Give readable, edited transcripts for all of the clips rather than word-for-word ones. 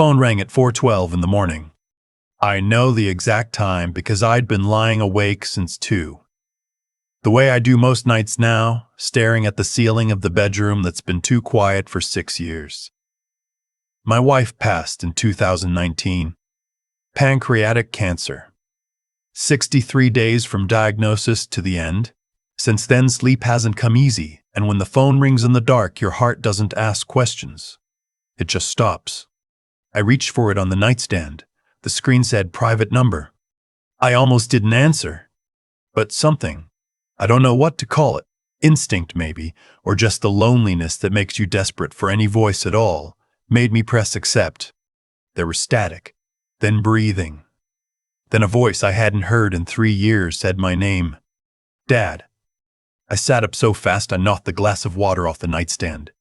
Phone rang at 4:12 in the morning. I know the exact time because I'd been lying awake since 2. The way I do most nights now, staring at the ceiling of the bedroom that's been too quiet for 6 years. My wife passed in 2019. Pancreatic cancer. 63 days from diagnosis to the end. Since then, sleep hasn't come easy, and when the phone rings in the dark, your heart doesn't ask questions. It just stops. I reached for it on the nightstand. The screen said private number. I almost didn't answer. But something, I don't know what to call it, instinct maybe, or just the loneliness that makes you desperate for any voice at all, made me press accept. There was static, then breathing. Then a voice I hadn't heard in 3 years said my name. Dad. I sat up so fast I knocked the glass of water off the nightstand.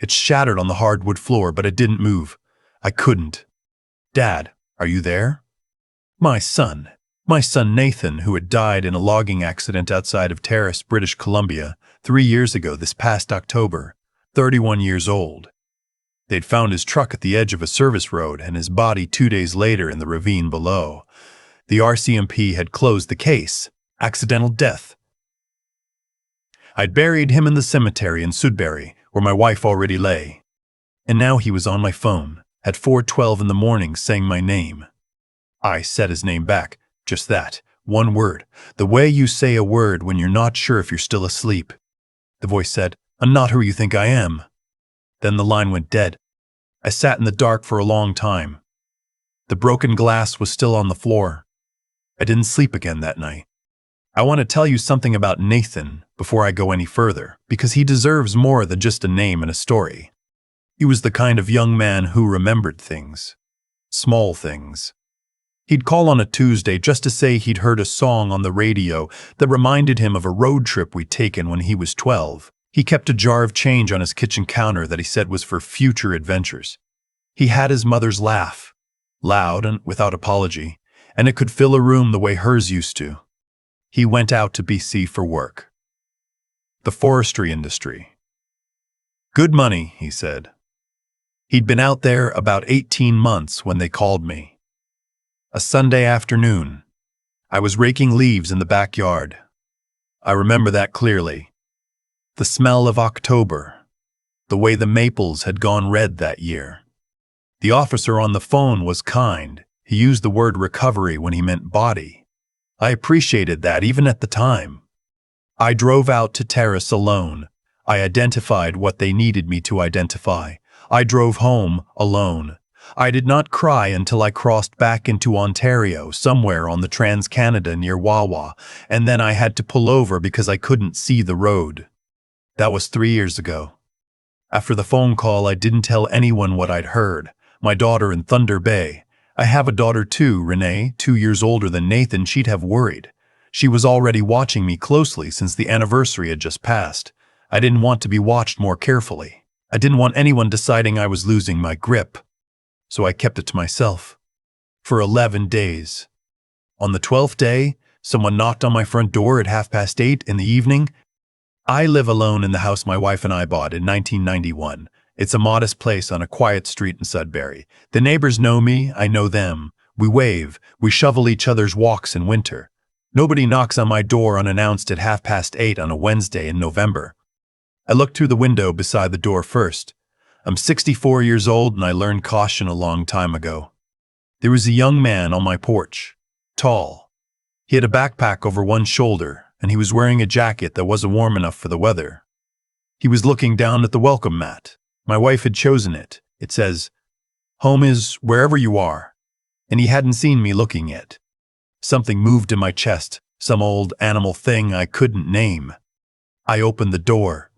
It shattered on the hardwood floor, but it didn't move. I couldn't. Dad, are you there? My son Nathan, who had died in a logging accident outside of Terrace, British Columbia, 3 years ago this past October, 31 years old. They'd found his truck at the edge of a service road and his body 2 days later in the ravine below. The RCMP had closed the case. Accidental death. I'd buried him in the cemetery in Sudbury, where my wife already lay. And now he was on my phone, at 4:12 in the morning, saying my name. I said his name back, just that, one word, the way you say a word when you're not sure if you're still asleep. The voice said, I'm not who you think I am. Then the line went dead. I sat in the dark for a long time. The broken glass was still on the floor. I didn't sleep again that night. I want to tell you something about Nathan before I go any further, because he deserves more than just a name and a story. He was the kind of young man who remembered things. Small things. He'd call on a Tuesday just to say he'd heard a song on the radio that reminded him of a road trip we'd taken when he was 12. He kept a jar of change on his kitchen counter that he said was for future adventures. He had his mother's laugh, loud and without apology, and it could fill a room the way hers used to. He went out to BC for work. The forestry industry. Good money, he said. He'd been out there about 18 months when they called me. A Sunday afternoon. I was raking leaves in the backyard. I remember that clearly. The smell of October. The way the maples had gone red that year. The officer on the phone was kind. He used the word recovery when he meant body. I appreciated that even at the time. I drove out to Terrace alone. I identified what they needed me to identify. I drove home alone. I did not cry until I crossed back into Ontario, somewhere on the Trans-Canada near Wawa, and then I had to pull over because I couldn't see the road. That was 3 years ago. After the phone call, I didn't tell anyone what I'd heard. My daughter in Thunder Bay. I have a daughter too, Renee, 2 years older than Nathan. She'd have worried. She was already watching me closely since the anniversary had just passed. I didn't want to be watched more carefully. I didn't want anyone deciding I was losing my grip. So I kept it to myself. For 11 days. On the 12th day, someone knocked on my front door at 8:30 in the evening. I live alone in the house my wife and I bought in 1991. It's a modest place on a quiet street in Sudbury. The neighbors know me, I know them. We wave, we shovel each other's walks in winter. Nobody knocks on my door unannounced at 8:30 on a Wednesday in November. I look through the window beside the door first. I'm 64 years old and I learned caution a long time ago. There was a young man on my porch, tall. He had a backpack over one shoulder and he was wearing a jacket that wasn't warm enough for the weather. He was looking down at the welcome mat. My wife had chosen it. It says, "Home is wherever you are." And he hadn't seen me looking yet. Something moved in my chest, some old animal thing I couldn't name. I opened the door.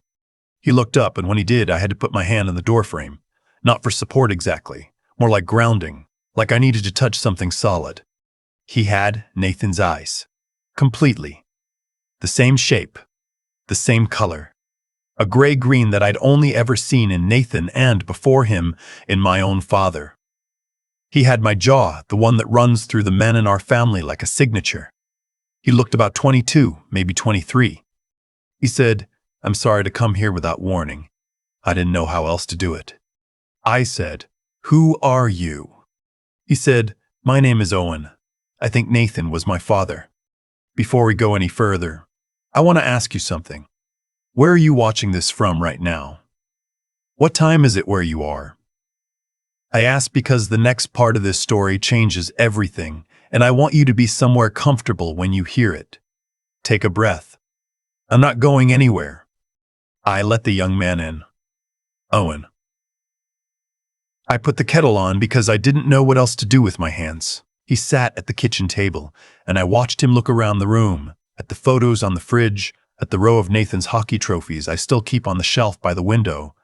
He looked up, and when he did, I had to put my hand on the doorframe. Not for support exactly, more like grounding, like I needed to touch something solid. He had Nathan's eyes. Completely. The same shape. The same color. A gray-green that I'd only ever seen in Nathan and, before him, in my own father. He had my jaw, the one that runs through the men in our family like a signature. He looked about 22, maybe 23. He said, "I'm sorry to come here without warning. I didn't know how else to do it." I said, "Who are you?" He said, "My name is Owen. I think Nathan was my father. Before we go any further, I want to ask you something. Where are you watching this from right now? What time is it where you are?" I ask because the next part of this story changes everything, and I want you to be somewhere comfortable when you hear it. Take a breath. "I'm not going anywhere." I let the young man in. Owen. I put the kettle on because I didn't know what else to do with my hands. He sat at the kitchen table, and I watched him look around the room, at the photos on the fridge, at the row of Nathan's hockey trophies I still keep on the shelf by the window,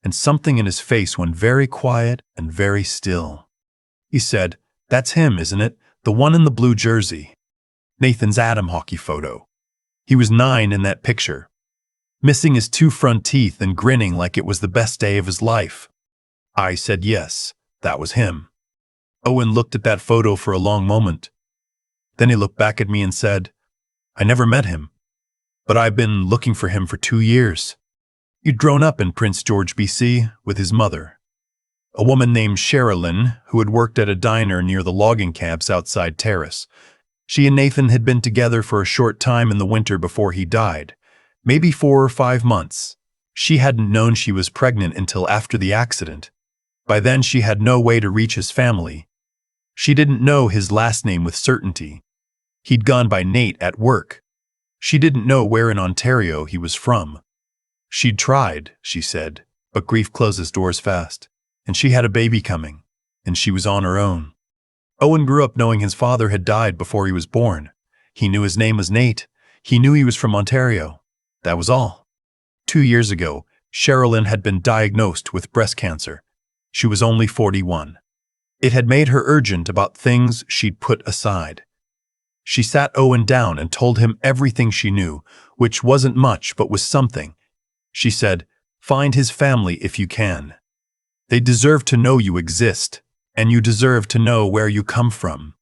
and something in his face went very quiet and very still. He said, "That's him, isn't it? The one in the blue jersey. Nathan's Atom hockey photo. He was 9 in that picture, missing his 2 front teeth and grinning like it was the best day of his life." I said yes, that was him. Owen looked at that photo for a long moment. Then he looked back at me and said, "I never met him, but I've been looking for him for 2 years. He'd grown up in Prince George, BC, with his mother, a woman named Sherilyn, who had worked at a diner near the logging camps outside Terrace. She and Nathan had been together for a short time in the winter before he died, maybe 4 or 5 months. She hadn't known she was pregnant until after the accident. By then she had no way to reach his family. She didn't know his last name with certainty. He'd gone by Nate at work. She didn't know where in Ontario he was from. She'd tried, she said, but grief closes doors fast, and she had a baby coming, and she was on her own. Owen grew up knowing his father had died before he was born. He knew his name was Nate. He knew he was from Ontario. That was all. 2 years ago, Sherilyn had been diagnosed with breast cancer. She was only 41. It had made her urgent about things she'd put aside. She sat Owen down and told him everything she knew, which wasn't much but was something. She said, "Find his family if you can. They deserve to know you exist, and you deserve to know where you come from."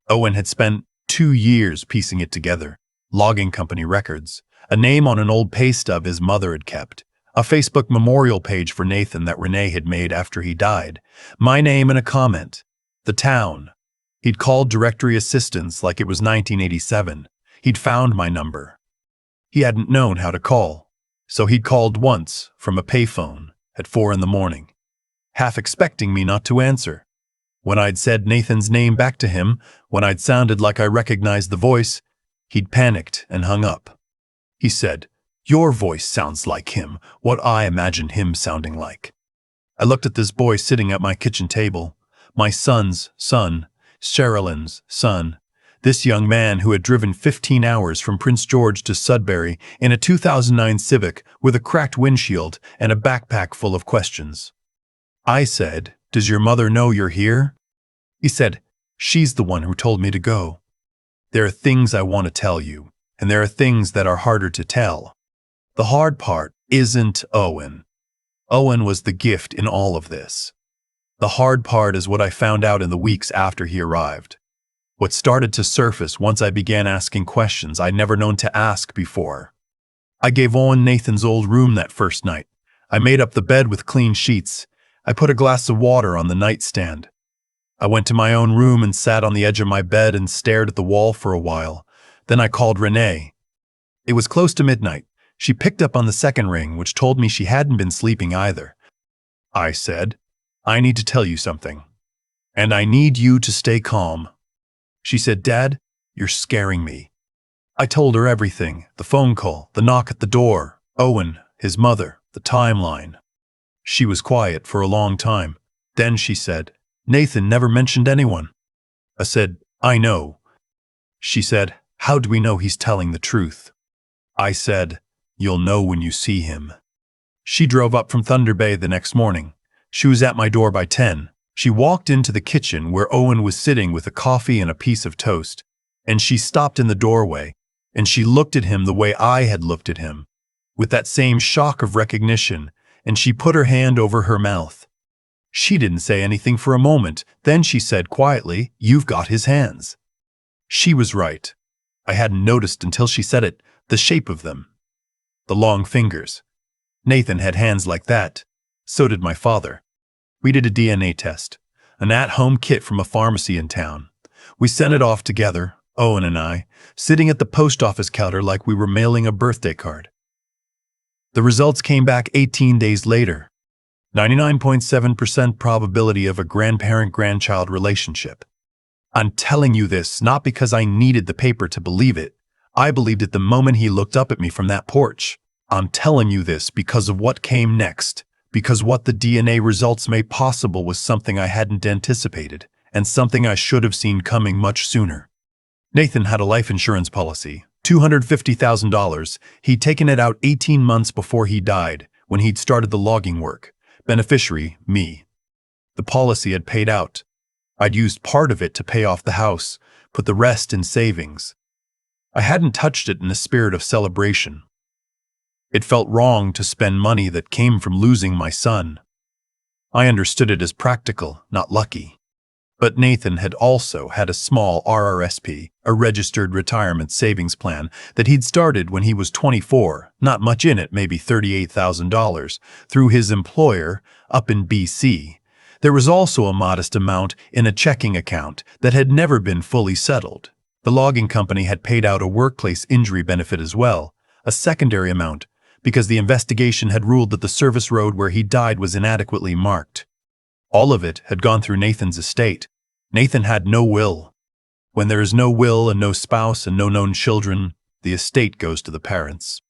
Owen had spent 2 years piecing it together. Logging company records, a name on an old pay stub his mother had kept, a Facebook memorial page for Nathan that Renee had made after he died, my name and a comment, the town. He'd called directory assistance like it was 1987. He'd found my number. He hadn't known how to call, so he'd called once from a payphone at 4 in the morning, half expecting me not to answer. When I'd said Nathan's name back to him, when I'd sounded like I recognized the voice, he'd panicked and hung up. He said, "Your voice sounds like him, what I imagined him sounding like." I looked at this boy sitting at my kitchen table, my son's son, Sherilyn's son, this young man who had driven 15 hours from Prince George to Sudbury in a 2009 Civic with a cracked windshield and a backpack full of questions. I said, "Does your mother know you're here?" He said, "She's the one who told me to go. There are things I want to tell you, and there are things that are harder to tell. The hard part isn't Owen. Owen was the gift in all of this. The hard part is what I found out in the weeks after he arrived. What started to surface once I began asking questions I'd never known to ask before. I gave Owen Nathan's old room that first night. I made up the bed with clean sheets. I put a glass of water on the nightstand. I went to my own room and sat on the edge of my bed and stared at the wall for a while. Then I called Renee. It was close to midnight. She picked up on the second ring, which told me she hadn't been sleeping either. I said, "I need to tell you something, and I need you to stay calm." She said, "Dad, you're scaring me." I told her everything, the phone call, the knock at the door, Owen, his mother, the timeline. She was quiet for a long time. Then she said, "Nathan never mentioned anyone." I said, "I know." She said, "How do we know he's telling the truth?" I said, "You'll know when you see him." She drove up from Thunder Bay the next morning. She was at my door by 10. She walked into the kitchen where Owen was sitting with a coffee and a piece of toast, and she stopped in the doorway, and she looked at him the way I had looked at him, with that same shock of recognition, and she put her hand over her mouth. She didn't say anything for a moment. Then she said quietly, "You've got his hands." She was right. I hadn't noticed until she said it, the shape of them. The long fingers. Nathan had hands like that. So did my father. We did a DNA test, an at-home kit from a pharmacy in town. We sent it off together, Owen and I, sitting at the post office counter like we were mailing a birthday card. The results came back 18 days later. 99.7% probability of a grandparent-grandchild relationship. I'm telling you this not because I needed the paper to believe it. I believed it the moment he looked up at me from that porch. I'm telling you this because of what came next, because what the DNA results made possible was something I hadn't anticipated, and something I should have seen coming much sooner. Nathan had a life insurance policy, $250,000. He'd taken it out 18 months before he died, when he'd started the logging work. Beneficiary, me. The policy had paid out. I'd used part of it to pay off the house, put the rest in savings. I hadn't touched it in a spirit of celebration. It felt wrong to spend money that came from losing my son. I understood it as practical, not lucky. But Nathan had also had a small RRSP, a registered retirement savings plan, that he'd started when he was 24, not much in it, maybe $38,000, through his employer up in BC. There was also a modest amount in a checking account that had never been fully settled. The logging company had paid out a workplace injury benefit as well, a secondary amount, because the investigation had ruled that the service road where he died was inadequately marked. All of it had gone through Nathan's estate. Nathan had no will. When there is no will and no spouse and no known children, the estate goes to the parents.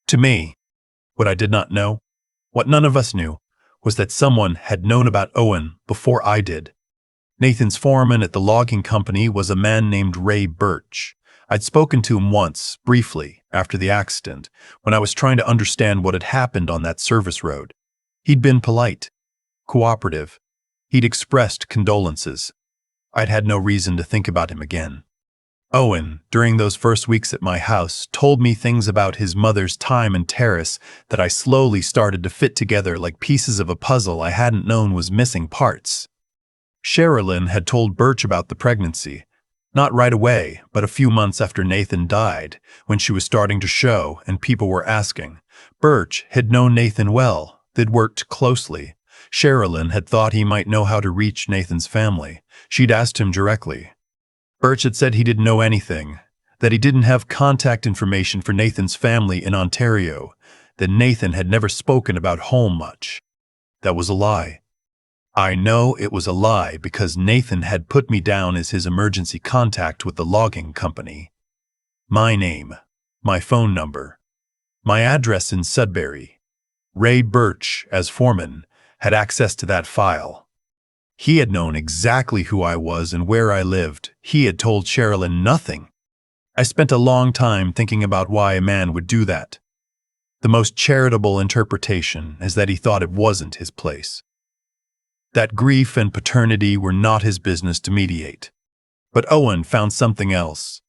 To me, what I did not know, what none of us knew, was that someone had known about Owen before I did. Nathan's foreman at the logging company was a man named Ray Birch. I'd spoken to him once, briefly, after the accident, when I was trying to understand what had happened on that service road. He'd been polite, cooperative. He'd expressed condolences. I'd had no reason to think about him again. Owen, during those first weeks at my house, told me things about his mother's time in Terrace that I slowly started to fit together like pieces of a puzzle I hadn't known was missing parts. Sherilyn had told Birch about the pregnancy. Not right away, but a few months after Nathan died, when she was starting to show and people were asking. Birch had known Nathan well. They'd worked closely. Sherilyn had thought he might know how to reach Nathan's family. She'd asked him directly. Birch had said he didn't know anything, that he didn't have contact information for Nathan's family in Ontario, that Nathan had never spoken about home much. That was a lie. I know it was a lie because Nathan had put me down as his emergency contact with the logging company. My name, my phone number, my address in Sudbury. Ray Birch, as foreman, had access to that file. He had known exactly who I was and where I lived. He had told Sherilyn nothing. I spent a long time thinking about why a man would do that. The most charitable interpretation is that he thought it wasn't his place. That grief and paternity were not his business to mediate. But Owen found something else.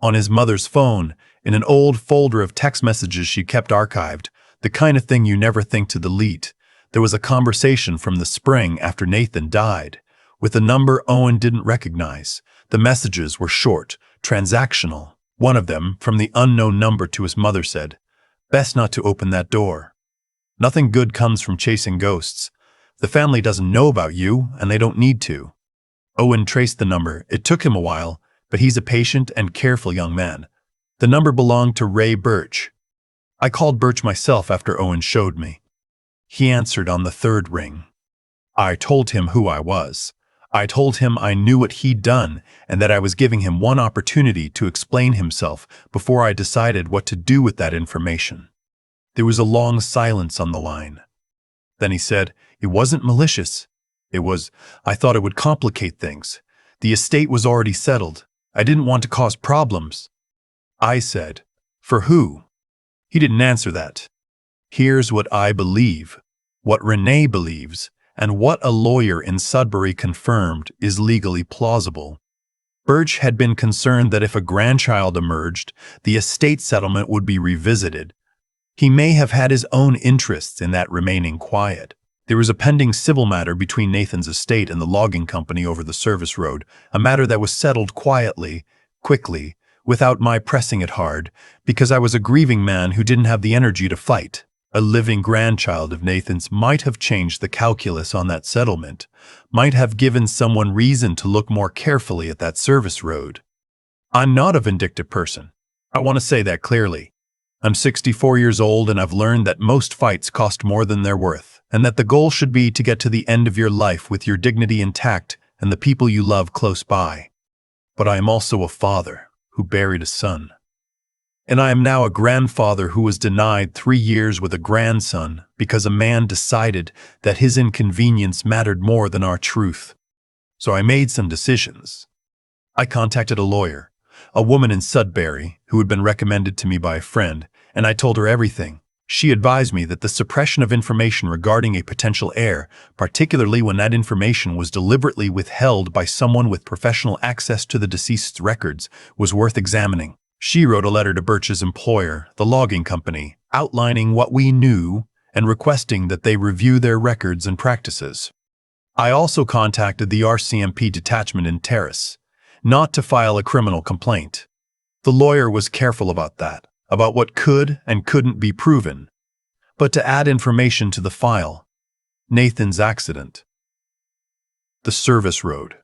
On his mother's phone, in an old folder of text messages she kept archived, the kind of thing you never think to delete, there was a conversation from the spring after Nathan died, with a number Owen didn't recognize. The messages were short, transactional. One of them, from the unknown number to his mother, said, "Best not to open that door. Nothing good comes from chasing ghosts. The family doesn't know about you, and they don't need to." Owen traced the number. It took him a while, but he's a patient and careful young man. The number belonged to Ray Birch. I called Birch myself after Owen showed me. He answered on the third ring. I told him who I was. I told him I knew what he'd done and that I was giving him one opportunity to explain himself before I decided what to do with that information. There was a long silence on the line. Then he said, "It wasn't malicious. I thought it would complicate things. The estate was already settled. I didn't want to cause problems." I said, "For who?" He didn't answer that. Here's what I believe, what Renee believes, and what a lawyer in Sudbury confirmed is legally plausible. Birch had been concerned that if a grandchild emerged, the estate settlement would be revisited. He may have had his own interests in that remaining quiet. There was a pending civil matter between Nathan's estate and the logging company over the service road, a matter that was settled quietly, quickly, without my pressing it hard, because I was a grieving man who didn't have the energy to fight. A living grandchild of Nathan's might have changed the calculus on that settlement, might have given someone reason to look more carefully at that service road. I'm not a vindictive person. I want to say that clearly. I'm 64 years old and I've learned that most fights cost more than they're worth, and that the goal should be to get to the end of your life with your dignity intact and the people you love close by. But I am also a father who buried a son. And I am now a grandfather who was denied 3 years with a grandson because a man decided that his inconvenience mattered more than our truth. So I made some decisions. I contacted a lawyer, a woman in Sudbury who had been recommended to me by a friend, and I told her everything. She advised me that the suppression of information regarding a potential heir, particularly when that information was deliberately withheld by someone with professional access to the deceased's records, was worth examining. She wrote a letter to Birch's employer, the logging company, outlining what we knew and requesting that they review their records and practices. I also contacted the RCMP detachment in Terrace, not to file a criminal complaint. The lawyer was careful about that, about what could and couldn't be proven, but to add information to the file. Nathan's accident. The service road.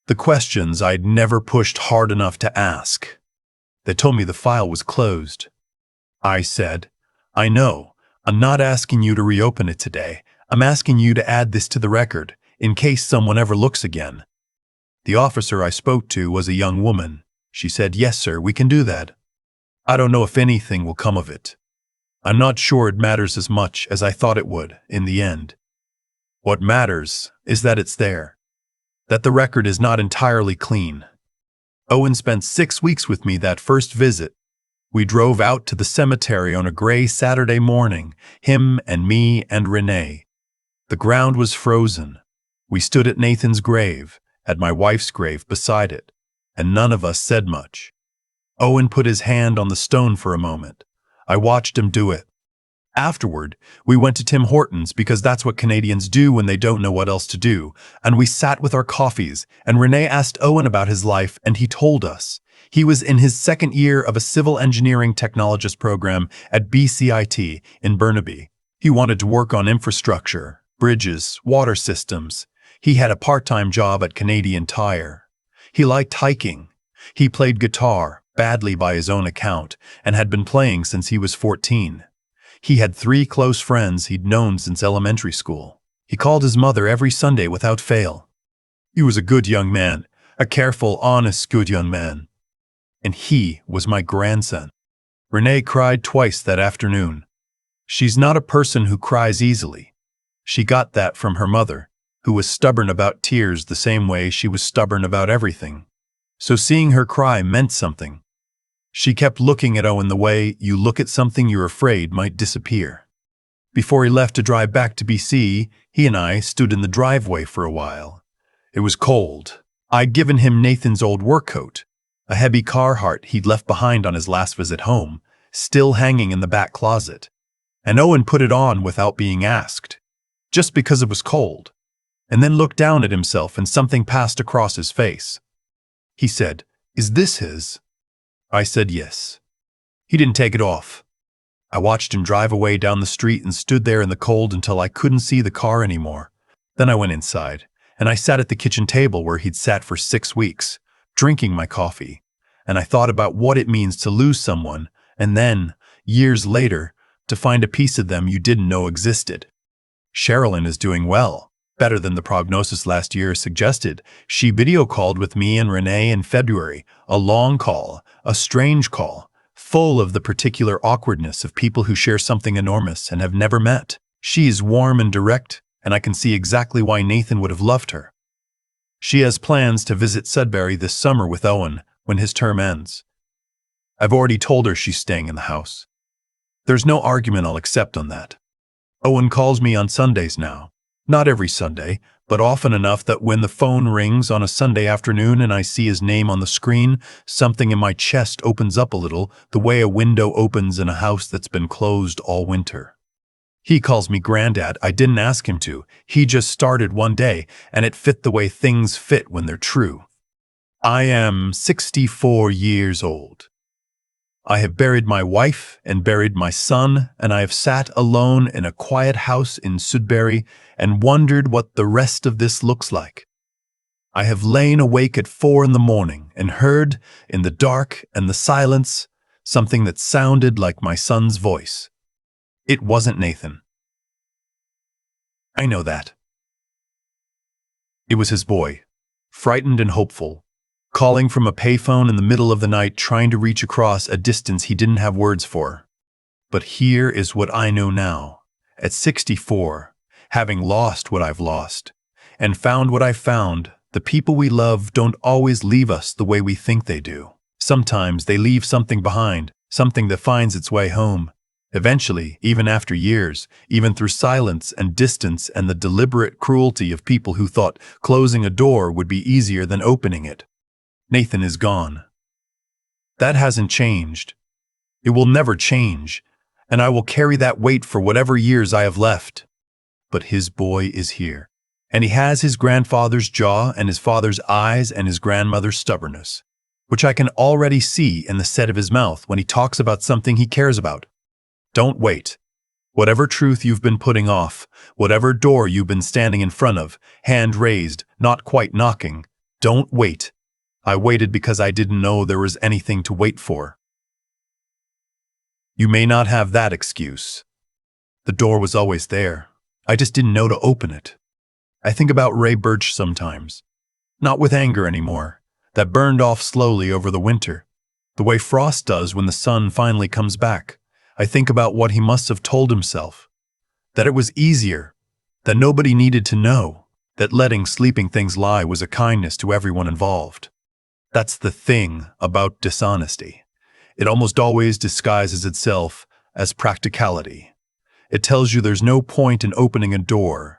The questions I'd never pushed hard enough to ask. They told me the file was closed. I said, I know, I'm not asking you to reopen it today. I'm asking you to add this to the record, in case someone ever looks again. The officer I spoke to was a young woman. She said, yes, sir, we can do that. I don't know if anything will come of it. I'm not sure it matters as much as I thought it would in the end. What matters is that it's there, that the record is not entirely clean. Owen spent 6 weeks with me that first visit. We drove out to the cemetery on a gray Saturday morning, him and me and Renee. The ground was frozen. We stood at Nathan's grave, at my wife's grave beside it, and none of us said much. Owen put his hand on the stone for a moment. I watched him do it. Afterward, we went to Tim Hortons because that's what Canadians do when they don't know what else to do, and we sat with our coffees, and Renee asked Owen about his life, and he told us. He was in his second year of a civil engineering technologist program at BCIT in Burnaby. He wanted to work on infrastructure, bridges, water systems. He had a part-time job at Canadian Tire. He liked hiking. He played guitar, badly by his own account, and had been playing since he was 14. He had 3 close friends he'd known since elementary school. He called his mother every Sunday without fail. He was a good young man, a careful, honest, good young man. And he was my grandson. Renee cried twice that afternoon. She's not a person who cries easily. She got that from her mother, who was stubborn about tears the same way she was stubborn about everything. So seeing her cry meant something. She kept looking at Owen the way you look at something you're afraid might disappear. Before he left to drive back to BC, he and I stood in the driveway for a while. It was cold. I'd given him Nathan's old work coat, a heavy Carhartt he'd left behind on his last visit home, still hanging in the back closet. And Owen put it on without being asked, just because it was cold, and then looked down at himself and something passed across his face. He said, "Is this his?" I said yes. He didn't take it off. I watched him drive away down the street and stood there in the cold until I couldn't see the car anymore. Then I went inside, and I sat at the kitchen table where he'd sat for 6 weeks, drinking my coffee, and I thought about what it means to lose someone, and then, years later, to find a piece of them you didn't know existed. Sherilyn is doing well, better than the prognosis last year suggested. She video called with me and Renee in February, a long call, a strange call, full of the particular awkwardness of people who share something enormous and have never met. She is warm and direct, and I can see exactly why Nathan would have loved her. She has plans to visit Sudbury this summer with Owen when his term ends. I've already told her she's staying in the house. There's no argument I'll accept on that. Owen calls me on Sundays now. Not every Sunday, but often enough that when the phone rings on a Sunday afternoon and I see his name on the screen, something in my chest opens up a little, the way a window opens in a house that's been closed all winter. He calls me Granddad. I didn't ask him to. He just started one day, and it fit the way things fit when they're true. I am 64 years old. I have buried my wife and buried my son, and I have sat alone in a quiet house in Sudbury and wondered what the rest of this looks like. I have lain awake at 4 in the morning and heard, in the dark and the silence, something that sounded like my son's voice. It wasn't Nathan. I know that. It was his boy, frightened and hopeful, calling from a payphone in the middle of the night, trying to reach across a distance he didn't have words for. But here is what I know now, at 64, having lost what I've lost, and found what I found. The people we love don't always leave us the way we think they do. Sometimes they leave something behind, something that finds its way home. Eventually, even after years, even through silence and distance and the deliberate cruelty of people who thought closing a door would be easier than opening it. Nathan is gone. That hasn't changed. It will never change, and I will carry that weight for whatever years I have left. But his boy is here. And he has his grandfather's jaw and his father's eyes and his grandmother's stubbornness, which I can already see in the set of his mouth when he talks about something he cares about. Don't wait. Whatever truth you've been putting off, whatever door you've been standing in front of, hand raised, not quite knocking, don't wait. I waited because I didn't know there was anything to wait for. You may not have that excuse. The door was always there. I just didn't know to open it. I think about Ray Birch sometimes. Not with anger anymore. That burned off slowly over the winter. The way frost does when the sun finally comes back. I think about what he must have told himself. That it was easier. That nobody needed to know. That letting sleeping things lie was a kindness to everyone involved. That's the thing about dishonesty. It almost always disguises itself as practicality. It tells you there's no point in opening a door.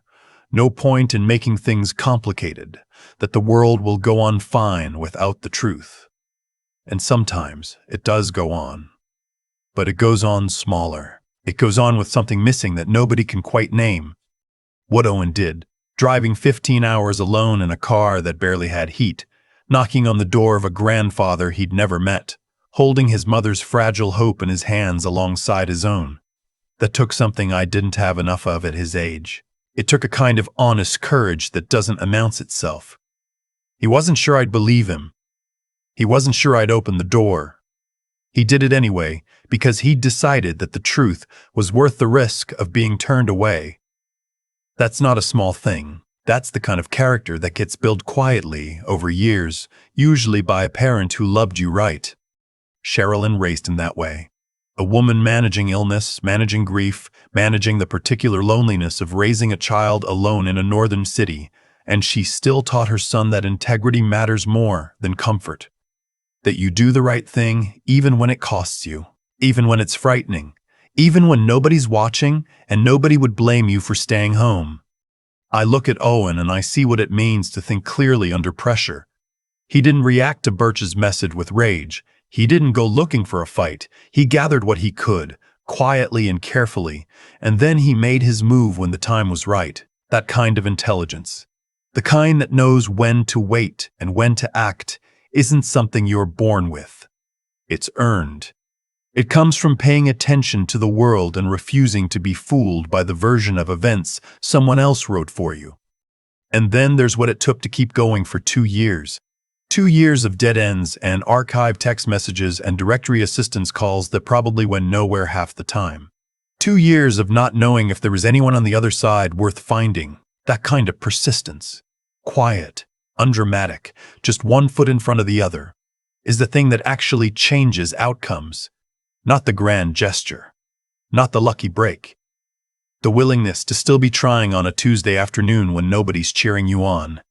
No point in making things complicated, that the world will go on fine without the truth. And sometimes it does go on. But it goes on smaller. It goes on with something missing that nobody can quite name. What Owen did, driving 15 hours alone in a car that barely had heat, knocking on the door of a grandfather he'd never met, holding his mother's fragile hope in his hands alongside his own. That took something I didn't have enough of at his age. It took a kind of honest courage that doesn't announce itself. He wasn't sure I'd believe him. He wasn't sure I'd open the door. He did it anyway because he'd decided that the truth was worth the risk of being turned away. That's not a small thing. That's the kind of character that gets built quietly over years, usually by a parent who loved you right. Sherilyn raised him that way. A woman managing illness, managing grief, managing the particular loneliness of raising a child alone in a northern city, and she still taught her son that integrity matters more than comfort. That you do the right thing even when it costs you, even when it's frightening, even when nobody's watching and nobody would blame you for staying home. I look at Owen and I see what it means to think clearly under pressure. He didn't react to Birch's message with rage. He didn't go looking for a fight. He gathered what he could, quietly and carefully, and then he made his move when the time was right. That kind of intelligence, the kind that knows when to wait and when to act, isn't something you're born with. It's earned. It comes from paying attention to the world and refusing to be fooled by the version of events someone else wrote for you. And then there's what it took to keep going for 2 years. 2 years of dead ends and archived text messages and directory assistance calls that probably went nowhere half the time. 2 years of not knowing if there was anyone on the other side worth finding. That kind of persistence. Quiet, undramatic, just one foot in front of the other, is the thing that actually changes outcomes. Not the grand gesture. Not the lucky break. The willingness to still be trying on a Tuesday afternoon when nobody's cheering you on.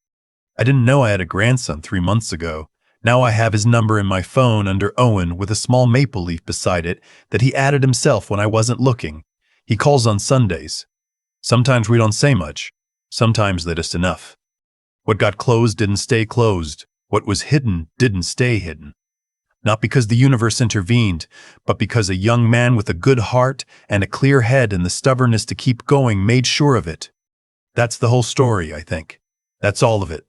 I didn't know I had a grandson 3 months ago. Now I have his number in my phone under Owen with a small maple leaf beside it that he added himself when I wasn't looking. He calls on Sundays. Sometimes we don't say much. Sometimes they're just enough. What got closed didn't stay closed. What was hidden didn't stay hidden. Not because the universe intervened, but because a young man with a good heart and a clear head and the stubbornness to keep going made sure of it. That's the whole story, I think. That's all of it.